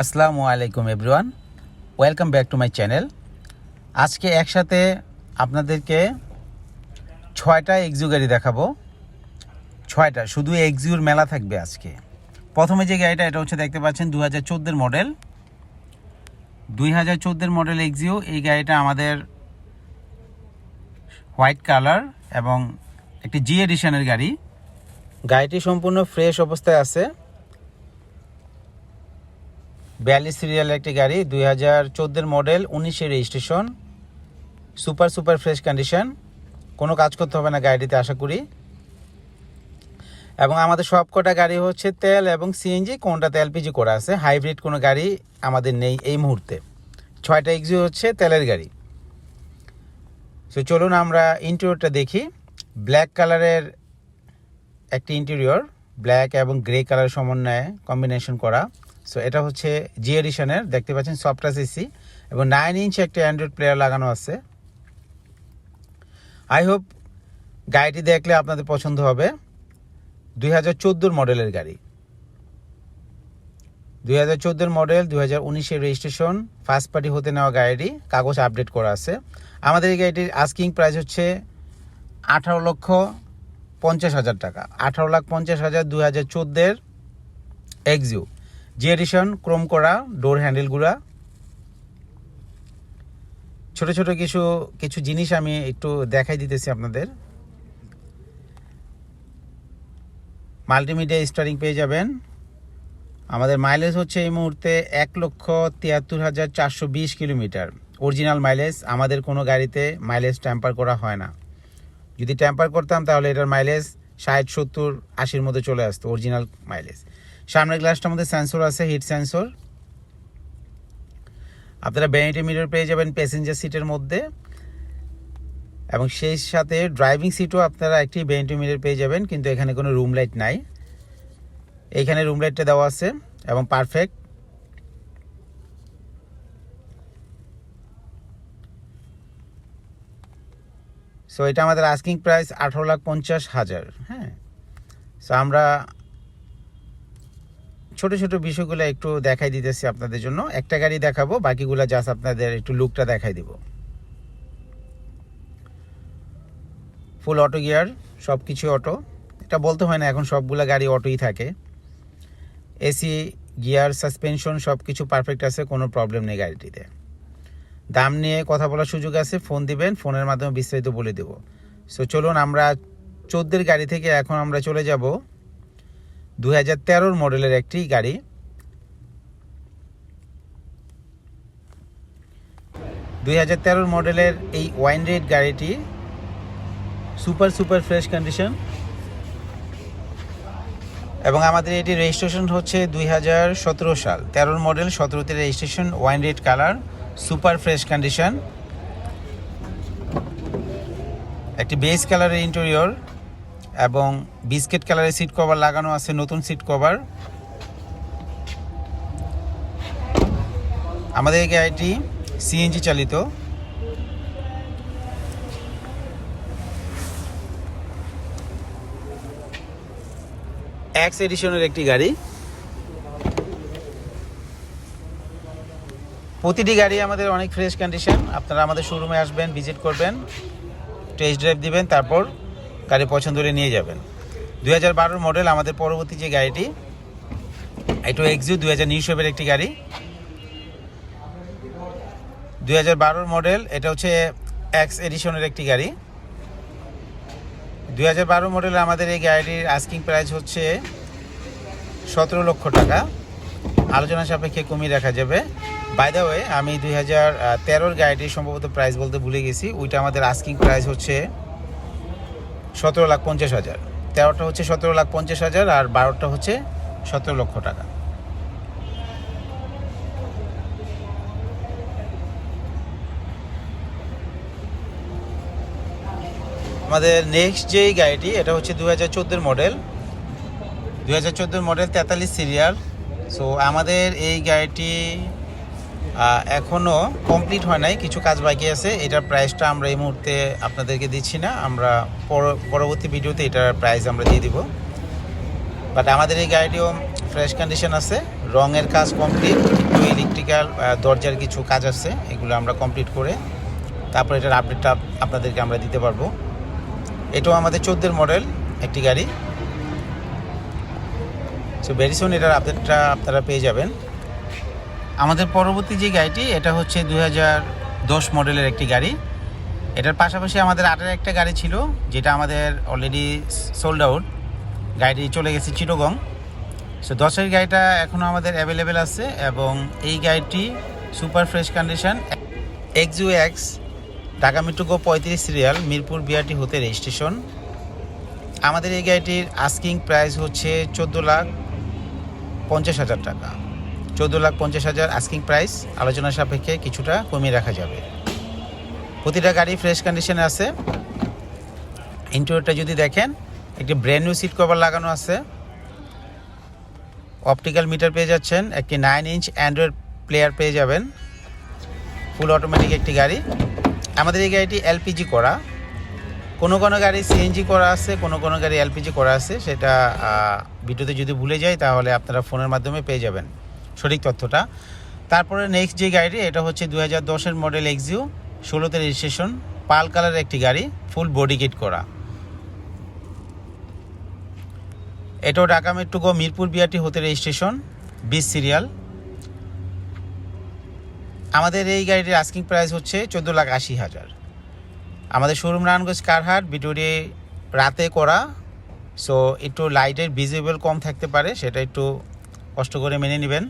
আসসালামু আলাইকুম everyone, welcome back to my channel. আজকে একসাথে আপনাদেরকে 6টা এক্সিউ গাড়ি দেখাবো। 6টা শুধু এক্সিউর মেলা থাকবে আজকে। প্রথমে যে গাড়িটা, এটা হচ্ছে দেখতে পাচ্ছেন 2014 মডেল। 2014 model Axio. এই গাড়িটা আমাদের হোয়াইট কালার এবং একটি জি এডিশনের গাড়ি। গাড়িটি সম্পূর্ণ ফ্রেশ অবস্থায় আছে। 42 সিরিয়ালের একটি গাড়ি, 2014 মডেল, 19-এর রেজিস্ট্রেশন, সুপার ফ্রেশ কন্ডিশন। কোনো কাজ করতে হবে না গাড়িটিতে আশা করি। এবং আমাদের সব কটা গাড়ি হচ্ছে তেল এবং সিএনজি, কোনটাতে এলপিজি করা আছে। হাইব্রিড কোনো গাড়ি আমাদের নেই এই মুহূর্তে। 6টা এক্সিউ হচ্ছে তেলের গাড়ি। সো চলুন আমরা ইন্টেরিয়রটা দেখি। ব্ল্যাক কালারের একটি ইন্টেরিয়র, ব্ল্যাক এবং গ্রে কালার সমন্বয়ে কম্বিনেশন করা। সো এটা হচ্ছে জি এডিশনের, দেখতে পাচ্ছেন সফট টাচ এসি এবং 9 ইঞ্চ একটা অ্যান্ড্রয়েড প্লেয়ার লাগানো আছে। আই হোপ গাড়িটি দেখলে আপনাদের পছন্দ হবে। 2014 মডেলের গাড়ি, 2014 মডেল, 2019-এর রেজিস্ট্রেশন, ফার্স্ট পার্টি হতে নেওয়া গাড়িটি, কাগজ আপডেট করা আছে। আমাদের এই গাড়িটির আস্কিং প্রাইস হচ্ছে 18,50,000 টাকা। 18,50,000, 2014 এক্সিউ জি এডিশন, ক্রোম করা ডোর হ্যান্ডেলগুলা। ছোট ছোট কিছু জিনিস আমি একটু দেখাই দিতেছি আপনাদের। মাল্টিমিডিয়া স্টারিং পেয়ে যাবেন। আমাদের মাইলেজ হচ্ছে এই মুহূর্তে 1,73,420 কিলোমিটার অরিজিনাল মাইলেজ। আমাদের কোনো গাড়িতে মাইলেজ ট্যাম্পার করা হয় না। যদি ট্যাম্পার করতাম তাহলে এটার মাইলেজ 60, 70, 80-র মধ্যে চলে আসতো অরিজিনাল মাইলেজ। সামনের গ্লাসটার মধ্যে সেন্সর আছে, হিট সেন্সর। আপনারা ভ্যানিটি মিরর পেয়ে যাবেন প্যাসেঞ্জার সিটের মধ্যে, এবং সেই সাথে ড্রাইভিং সিটও আপনারা একটি ভ্যানিটি মিরর পেয়ে যাবেন, কিন্তু এখানে কোনো রুম লাইট নাই। এইখানে রুম লাইটটা দেওয়া আছে এবং পারফেক্ট। সো এটা আমাদের আস্কিং প্রাইস 18,50,000। হ্যাঁ, সো আমরা ছোট ছোট বিষয়গুলো একটু দেখাই দিতেছি আপনাদের জন্য। একটা গাড়ি দেখাবো, বাকিগুলো জাস্ট আপনাদের একটু লুকটা দেখাই দিব। ফুল অটো গিয়ার, সব কিছু অটো। এটা বলতে হয় না, এখন সবগুলো গাড়ি অটোই থাকে। এসি, গিয়ার, সাসপেনশন সব কিছু পারফেক্ট আছে, কোনো প্রবলেম নেই গাড়িটিতে। দাম নিয়ে কথা বলার সুযোগ আছে, ফোন দিবেন, ফোনের মাধ্যমে বিস্তারিত বলে দেব। সো চলুন আমরা 14 গাড়ি থেকে এখন আমরা চলে যাব 2013 মডেলের একটি গাড়ি। 2013 মডেলের এই ওয়াইন রেড গাড়িটি সুপার ফ্রেশ কন্ডিশন, এবং আমাদের এটি রেজিস্ট্রেশন হচ্ছে 2017 সাল। 13 মডেল, 17তে registration, wine red colour, super fresh condition. একটি বেজ কালারের ইন্টেরিয়র এবং বিস্কিট কালারের সিট কভার লাগানো আছে, নতুন সিট কভার। আমাদের এই গাড়িটি সিএনজি চালিত। এক্স এডিশনের একটি গাড়ি। প্রতিটি গাড়ি আমাদের অনেক ফ্রেশ কন্ডিশন। আপনারা আমাদের শোরুমে আসবেন, ভিজিট করবেন, টেস্ট ড্রাইভ দিবেন, তারপর গাড়ি পছন্দ করে নিয়ে যাবেন। 2012 মডেল আমাদের পরবর্তী যে গাড়িটি, এটা এক্সিউ 2019-এর একটি গাড়ি। 2012 মডেল, এটা হচ্ছে এক্স এডিশনের একটি গাড়ি। 2012 মডেলে আমাদের এই গাড়িটির আস্কিং প্রাইস হচ্ছে 17 লক্ষ টাকা। আলোচনা সাপেক্ষে কমিয়ে রাখা যাবে। বাই দ্য ওয়ে, আমি 2013 গাড়িটির সম্ভবত প্রাইস বলতে ভুলে গেছি। ওইটা আমাদের আস্কিং প্রাইস হচ্ছে 17,50,000। 13টা হচ্ছে 17,50,000 আর 12টা হচ্ছে 17 লক্ষ টাকা। আমাদের নেক্সট যেই গাড়িটি, এটা হচ্ছে 2014 মডেল। 2014 model, 43 serial. সো আমাদের এই গাড়িটি এখনও কমপ্লিট হয় নাই, কিছু কাজ বাকি আছে। এটার প্রাইসটা আমরা এই মুহূর্তে আপনাদেরকে দিচ্ছি না, আমরা পরবর্তী ভিডিওতে এটার প্রাইস আমরা দিয়ে দিব। বাট আমাদের এই গাড়িটিও ফ্রেশ কন্ডিশন আছে, রঙের কাজ কমপ্লিট, একটু ইলেকট্রিক্যাল দরজার কিছু কাজ আছে, এগুলো আমরা কমপ্লিট করে তারপর এটার আপডেটটা আপনাদেরকে আমরা দিতে পারবো। এটাও আমাদের 14 মডেল একটি গাড়ি। সো ভেরি সুন এটার আপডেটটা আপনারা পেয়ে যাবেন। আমাদের পরবর্তী যে গাড়িটি, এটা হচ্ছে 2010 মডেলের একটি গাড়ি। এটার পাশাপাশি আমাদের আরের একটা গাড়ি ছিল, যেটা আমাদের অলরেডি সোল্ড আউট। গাড়িটি চলে গেছে চিটাগং। সো 10-এর গাড়িটা এখনও আমাদের অ্যাভেলেবেল আছে এবং এই গাড়িটি super fresh condition, XUX Dhaka metro গো 35 সিরিয়াল, মিরপুর বিআরটি হতে রেজিস্ট্রেশন। আমাদের এই গাড়িটির আস্কিং প্রাইস হচ্ছে 14,50,000 টাকা। 14,50,000 আস্কিং প্রাইস, আলোচনা সাপেক্ষে কিছুটা কমিয়ে রাখা যাবে। প্রতিটা গাড়ি ফ্রেশ কন্ডিশনে আছে। ইন্টেরিয়রটা যদি দেখেন, একটি ব্র্যান্ড নিউ সিট কভার লাগানো আছে, অপটিক্যাল মিটার পেয়ে যাচ্ছেন, একটি 9 ইঞ্চ অ্যান্ড্রয়েড প্লেয়ার পেয়ে যাবেন, ফুল অটোমেটিক একটি গাড়ি। আমাদের এই গাড়িটি এলপিজি করা, কোনো গাড়ি সিএনজি করা আছে, কোনো গাড়ি এলপিজি করা আছে। সেটা ভিডিওতে যদি ভুলে যাই তাহলে আপনারা ফোনের মাধ্যমে পেয়ে যাবেন সঠিক তথ্যটা। তারপরে নেক্সট যে গাড়িটি, এটা হচ্ছে 2010-এর মডেল XU, 16তে রেজিস্ট্রেশন, পাল কালারের একটি গাড়ি, ফুল বডি কিট করা। এটাও ঢাকা মেট্রো গো মিরপুর বিআরটি হতে রেজিস্ট্রেশন, 20 সিরিয়াল। আমাদের এই গাড়িটির আস্কিং প্রাইস হচ্ছে 14,80,000। আমাদের শোরুম নারায়ণগঞ্জ কারহাট, ভিডিওটি রাতে করা, সো একটু লাইটের ভিজিবল কম থাকতে পারে, সেটা একটু কষ্ট করে মেনে নেবেন।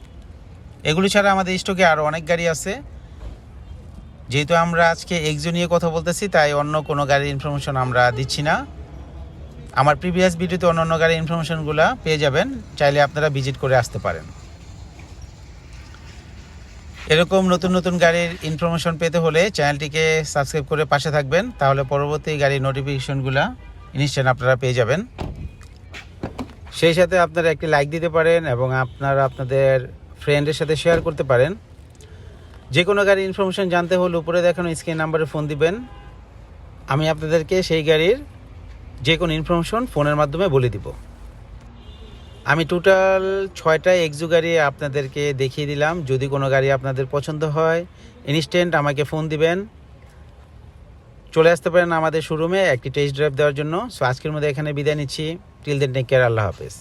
এগুলি ছাড়া আমাদের স্টকে আরও অনেক গাড়ি আছে। যেহেতু আমরা আজকে XU নিয়ে কথা বলতেছি, তাই অন্য কোনো গাড়ির ইনফরমেশন আমরা দিচ্ছি না। আমার প্রিভিয়াস ভিডিওতে অন্য গাড়ির ইনফরমেশনগুলো পেয়ে যাবেন, চাইলে আপনারা ভিজিট করে আসতে পারেন। এরকম নতুন গাড়ির ইনফরমেশন পেতে হলে চ্যানেলটিকে সাবস্ক্রাইব করে পাশে থাকবেন, তাহলে পরবর্তী গাড়ির নোটিফিকেশনগুলো ইনস্ট্যান্ট আপনারা পেয়ে যাবেন। সেই সাথে আপনারা একটি লাইক দিতে পারেন এবং আপনারা আপনাদের ফ্রেন্ডের সাথে শেয়ার করতে পারেন। যে কোনো গাড়ির ইনফরমেশন জানতে হলে উপরে দেখানো স্ক্রিন নাম্বারে ফোন দিবেন, আমি আপনাদেরকে সেই গাড়ির যে কোনো ইনফরমেশন ফোনের মাধ্যমে বলে দিব। আমি টোটাল 6টা XU গাড়ি আপনাদেরকে দেখিয়ে দিলাম। যদি কোনো গাড়ি আপনাদের পছন্দ হয়, ইনস্ট্যান্ট আমাকে ফোন দিবেন, চলে আসতে পারেন আমাদের শোরুমে একটি টেস্ট ড্রাইভ দেওয়ার জন্য। সো আজকের মধ্যে এখানে বিদায় নিচ্ছি। টিল দেন টেক কেয়ার, আল্লাহ হাফেজ।